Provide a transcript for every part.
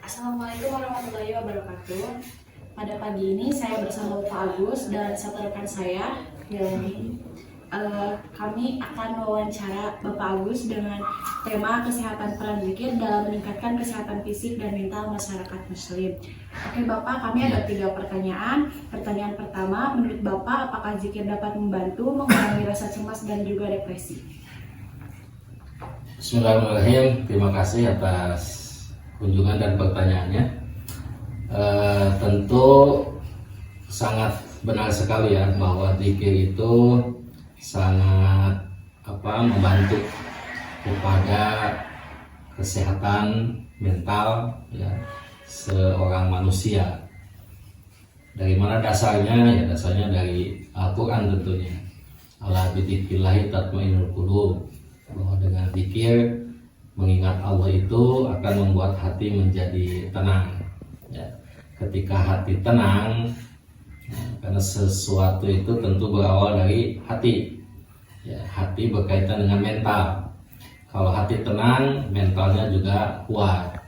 Assalamualaikum warahmatullahi wabarakatuh. Pada pagi ini saya bersama Bapak Agus dan satu rekan saya yang kami akan mewawancara Bapak Agus dengan tema kesehatan peran zikir dalam meningkatkan kesehatan fisik dan mental masyarakat Muslim. Oke Bapak, kami ada 3 pertanyaan. Pertanyaan pertama, menurut Bapak apakah zikir dapat membantu mengurangi rasa cemas dan juga depresi? Bismillahirrahmanirrahim. Terima kasih atas kunjungan dan pertanyaannya. Tentu sangat benar sekali ya bahwa zikir itu sangat membantu kepada kesehatan mental ya seorang manusia. Dari mana dasarnya? Ya dasarnya dari Al-Quran tentunya. Ala bidzikrillahi tatmainnul qulub. Bahwa dengan zikir mengingat Allah itu akan membuat hati menjadi tenang ya. Ketika hati tenang ya, karena sesuatu itu tentu berawal dari hati ya, hati berkaitan dengan mental. Kalau hati tenang, mentalnya juga kuat.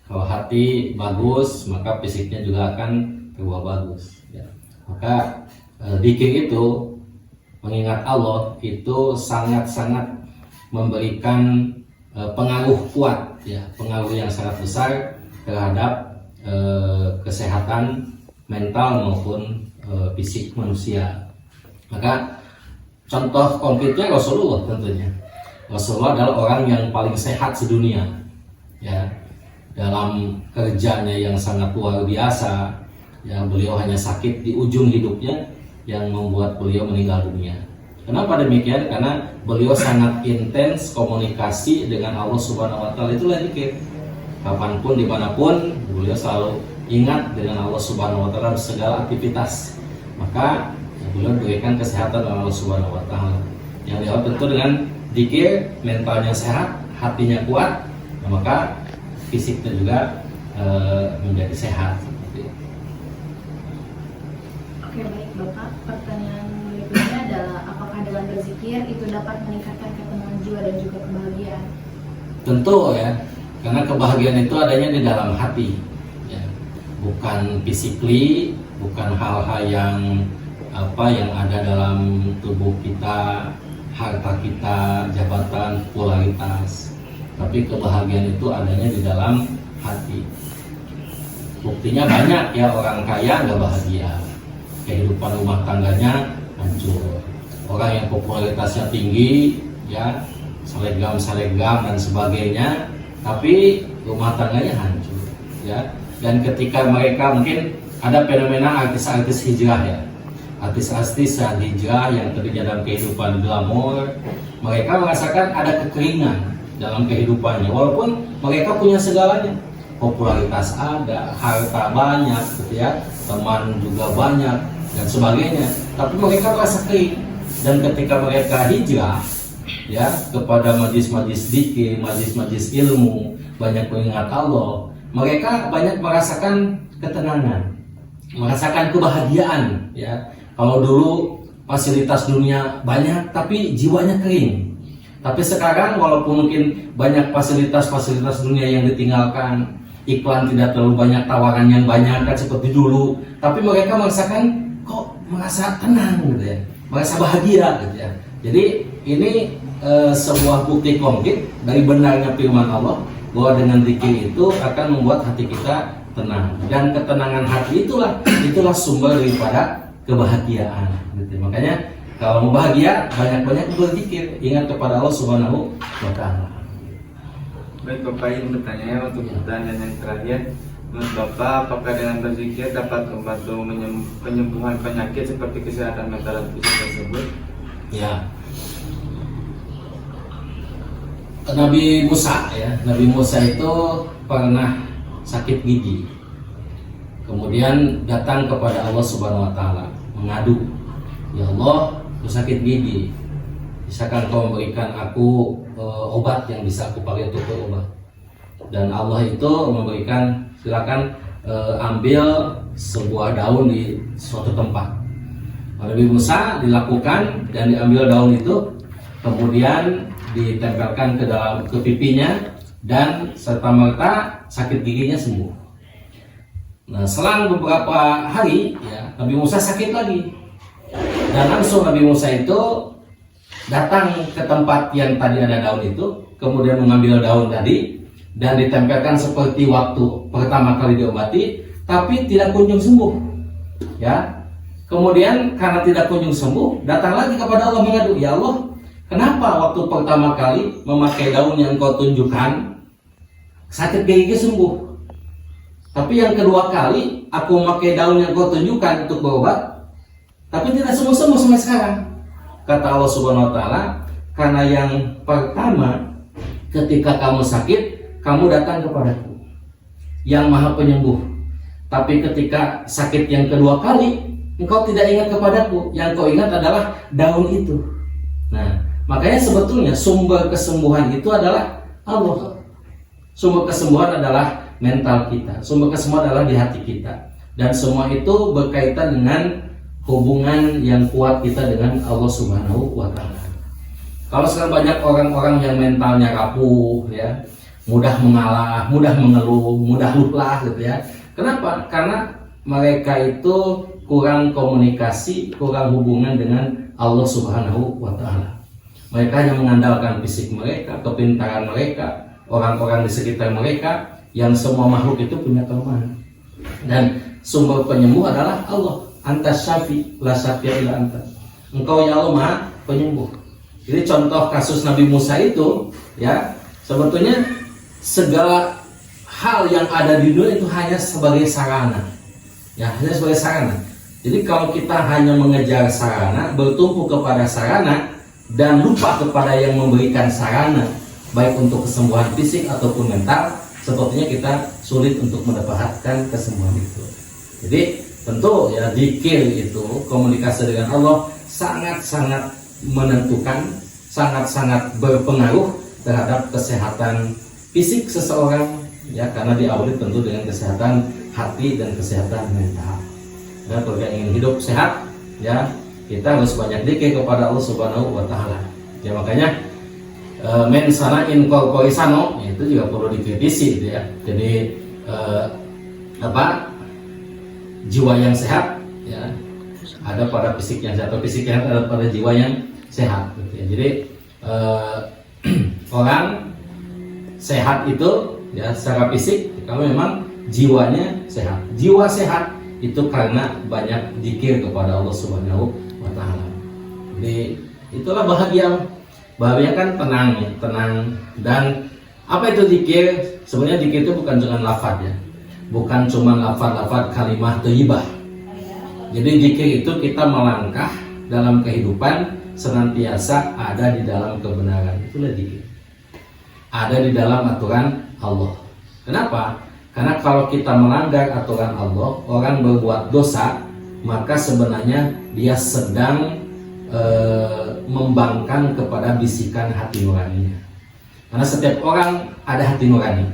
Kalau hati bagus, maka fisiknya juga akan berubah bagus ya. Maka zikir itu mengingat Allah itu sangat-sangat memberikan pengaruh kuat ya, pengaruh yang sangat besar terhadap kesehatan mental maupun fisik manusia. Maka contoh konkretnya Rasulullah tentunya. Rasulullah adalah orang yang paling sehat sedunia ya. Dalam kerjanya yang sangat luar biasa ya, beliau hanya sakit di ujung hidupnya yang membuat beliau meninggal dunia. Kenapa demikian? Karena beliau sangat intens komunikasi dengan Allah Subhanahu wa Ta'ala. Itulah zikir. Kapanpun, dimanapun, beliau selalu ingat dengan Allah Subhanahu wa Ta'ala segala aktivitas. Maka beliau diberikan kesehatan oleh Allah Subhanahu wa Ta'ala. Yang dijawab tentu dengan zikir, mentalnya sehat, hatinya kuat, maka fisiknya juga menjadi sehat. Oke baik Bapak, pertanyaan berikutnya adalah apakah dengan berzikir itu dapat meningkatkan ketenangan jiwa dan juga kebahagiaan? Tentu ya, karena kebahagiaan itu adanya di dalam hati ya. Bukan physically, bukan hal-hal yang yang ada dalam tubuh kita, harta kita, jabatan, popularitas. Tapi kebahagiaan itu adanya di dalam hati. Buktinya banyak ya, orang kaya nggak bahagia, kehidupan rumah tangganya hancur. Orang yang popularitasnya tinggi ya, selebgram dan sebagainya, tapi rumah tangganya hancur ya. Dan ketika mereka mungkin ada fenomena artis-artis hijrah ya, artis-artis yang hijrah yang terjadi dalam kehidupan glamor, mereka merasakan ada kekeringan dalam kehidupannya walaupun mereka punya segalanya, popularitas ada, harta banyak gitu ya, teman juga banyak dan sebagainya, tapi mereka merasa kering. Dan ketika mereka hijrah ya kepada majlis-majlis zikir, majlis-majlis ilmu, banyak mengingat Allah, mereka banyak merasakan ketenangan, merasakan kebahagiaan ya. Kalau dulu fasilitas dunia banyak tapi jiwanya kering. Tapi sekarang walaupun mungkin banyak fasilitas dunia yang ditinggalkan, iklan tidak terlalu banyak, tawaran yang banyak kan seperti dulu, tapi mereka merasakan kok merasa tenang gitu ya, merasa bahagia gitu ya. Jadi ini sebuah bukti konkret dari benarnya firman Allah bahwa dengan zikir itu akan membuat hati kita tenang, dan ketenangan hati itulah sumber daripada kebahagiaan gitu. Makanya kalau mau bahagia banyak-banyak berzikir, ingat kepada Allah Subhanahu wa Ta'ala. Baik Bapak, ini pertanyaannya untuk pertanyaan yang terakhir. Menurut Bapak, apakah dengan berzikir dapat membantu penyembuhan penyakit seperti kesehatan mental dan fisik tersebut? Ya. Nabi Musa itu pernah sakit gigi. Kemudian datang kepada Allah Subhanahu wa Ta'ala mengadu, "Ya Allah, aku sakit gigi. Bisakah Engkau memberikan aku obat yang bisa aku pakai untuk berobat?" Dan Allah itu memberikan, silakan ambil sebuah daun di suatu tempat. Nabi Musa dilakukan dan diambil daun itu, kemudian ditempelkan ke pipinya, dan serta-merta sakit giginya sembuh. Nah, selang beberapa hari ya, Nabi Musa sakit lagi. Dan langsung Nabi Musa itu datang ke tempat yang tadi ada daun itu, kemudian mengambil daun tadi dan ditempelkan seperti waktu pertama kali diobati, tapi tidak kunjung sembuh. Ya. Kemudian karena tidak kunjung sembuh, datang lagi kepada Allah mengadu, "Ya Allah, kenapa waktu pertama kali memakai daun yang Engkau tunjukkan sakit gigi sembuh? Tapi yang kedua kali aku memakai daun yang Kau tunjukkan untuk berobat, tapi tidak sembuh-sembuh sampai sekarang." Kata Allah Subhanahu wa taala, "Karena yang pertama ketika kamu sakit, kamu datang kepadaku yang Maha Penyembuh. Tapi ketika sakit yang kedua kali, engkau tidak ingat kepadaku, yang kau ingat adalah daun itu." Nah, makanya sebetulnya sumber kesembuhan itu adalah Allah. Sumber kesembuhan adalah mental kita, sumber kesembuhan adalah di hati kita, dan semua itu berkaitan dengan hubungan yang kuat kita dengan Allah Subhanahu wa taala. Kalau sekarang banyak orang-orang yang mentalnya rapuh ya, mudah mengalah, mudah mengeluh, mudah lupa gitu ya. Kenapa? Karena mereka itu kurang komunikasi, kurang hubungan dengan Allah Subhanahu wa taala. Mereka hanya mengandalkan fisik mereka, kepintaran mereka, orang-orang di sekitar mereka, yang semua makhluk itu punya kelemahan. Dan sumber penyembuh adalah Allah. Anta syafi, la syafi'a illa anta. Engkau ya Allah Maha Penyembuh. Jadi contoh kasus Nabi Musa itu ya, sebetulnya segala hal yang ada di dunia itu hanya sebagai sarana. Ya, hanya sebagai sarana. Jadi kalau kita hanya mengejar sarana, bertumpu kepada sarana dan lupa kepada yang memberikan sarana, baik untuk kesembuhan fisik ataupun mental, sepertinya kita sulit untuk mendapatkan kesembuhan itu. Jadi tentu ya, zikir itu, komunikasi dengan Allah sangat-sangat menentukan, sangat-sangat berpengaruh terhadap kesehatan fisik seseorang ya, karena diawali tentu dengan kesehatan hati dan kesehatan mental. Ya, kalau kita ingin hidup sehat ya, kita harus banyak zikir kepada Allah Subhanahu wa taala. Ya, makanya men sana'in corpore sano itu juga perlu dikritisi gitu ya. Jadi jiwa yang sehat ya ada pada fisik yang sehat, atau fisik yang ada pada jiwa yang sehat gitu ya. Jadi orang sehat itu ya secara fisik kalau memang jiwanya sehat. Jiwa sehat itu karena banyak zikir kepada Allah Subhanahu wa taala. Jadi itulah bahagia. Bahagia kan tenang ya, tenang. Dan apa itu zikir? Sebenarnya zikir itu bukan cuma lafaz ya. Bukan cuma lafaz-lafaz kalimah thayyibah. Jadi zikir itu kita melangkah dalam kehidupan senantiasa ada di dalam kebenaran. Itulah zikir. Ada di dalam aturan Allah. Kenapa? Karena kalau kita melanggar aturan Allah, orang berbuat dosa, maka sebenarnya dia sedang membangkang kepada bisikan hati nuraninya. Karena setiap orang ada hati nurani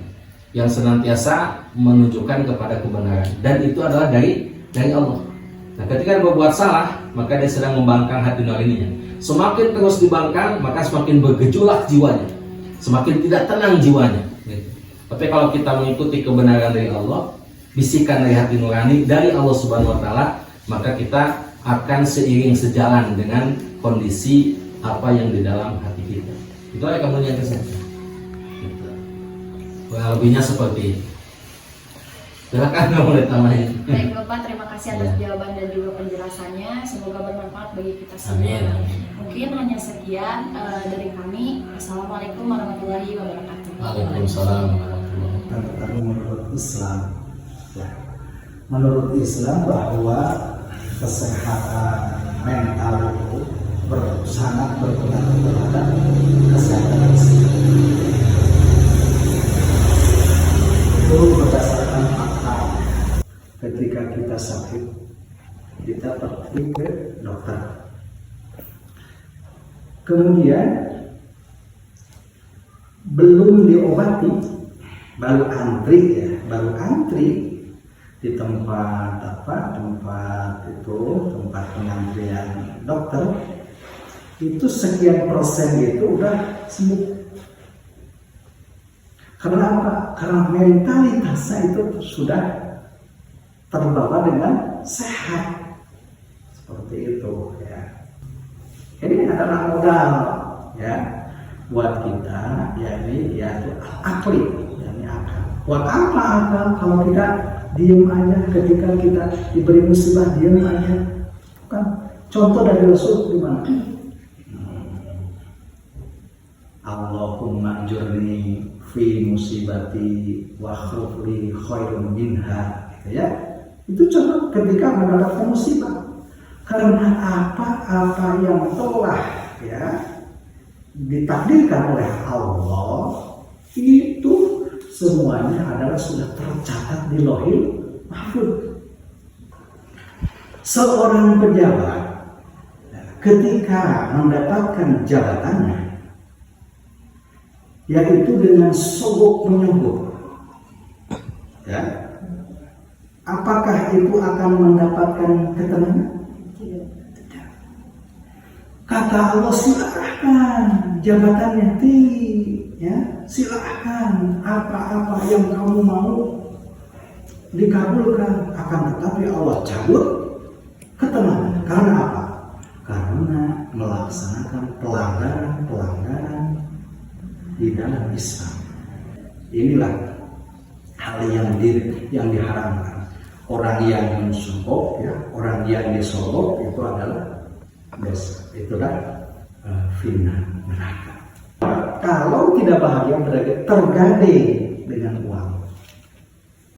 yang senantiasa menunjukkan kepada kebenaran, dan itu adalah dari Allah. Nah, ketika dia berbuat salah, maka dia sedang membangkang hati nuraninya. Semakin terus dibangkang, maka semakin bergejolak jiwanya, semakin tidak tenang jiwanya. Tapi kalau kita mengikuti kebenaran dari Allah, bisikan dari hati nurani dari Allah Subhanahu wa taala, maka kita akan seiring sejalan dengan kondisi apa yang di dalam hati kita. Itu yang kemudian kesehatan. Kurang lebihnya seperti itu. Silakan kamu boleh tambahin. Baik Bapak, terima kasih atas jawaban dan juga penjelasannya. Semoga bermanfaat bagi kita semua. Amin. Mungkin hanya sekian dari kami. Assalamualaikum warahmatullahi wabarakatuh. Waalaikumsalam warahmatullahi wabarakatuh. Tapi menurut Islam, ya, menurut Islam bahwa kesehatan mental itu sangat berpengaruh terhadap kesehatan fisik. Itu berdasarkan fakta. Ketika kita sakit, kita pergi ke dokter. Kemudian belum diobati, baru antri di tempat pengantrian dokter itu sekian persen itu udah sembuh. Karena apa? Karena mentalitasnya itu sudah terbawa dengan sehat. Seperti itu ya. Ini adalah modal ya buat kita, yakni yaitu akli, yakni akal. Buat apa akal kalau kita diam aja ketika kita diberi musibah, diam aja? Kan contoh dari Rasul gimana? Allahumma ajurni fi musibati wa khufli khairun minha, gitu ya. Itu contoh ketika mendapatkan musibah. Karena apa yang telah ya ditakdirkan oleh Allah itu semuanya adalah sudah tercatat di Lauhil Mahfuz. Seorang pejabat ketika mendapatkan jabatannya, yaitu dengan sogok menyogok, ya, apakah itu akan mendapatkan ketenangan? Kata Allah, silakan jabatannya ya, silakan apa-apa yang kamu mau dikabulkan, akan tetapi Allah cabut ketenangan. Karena apa? Karena melaksanakan pelanggaran di dalam Islam. Inilah hal yang diharamkan. Orang yang mensogok, ya, orang yang disogok itu adalah itulah fitnah neraka. Kalau tidak bahagia berarti tergadai dengan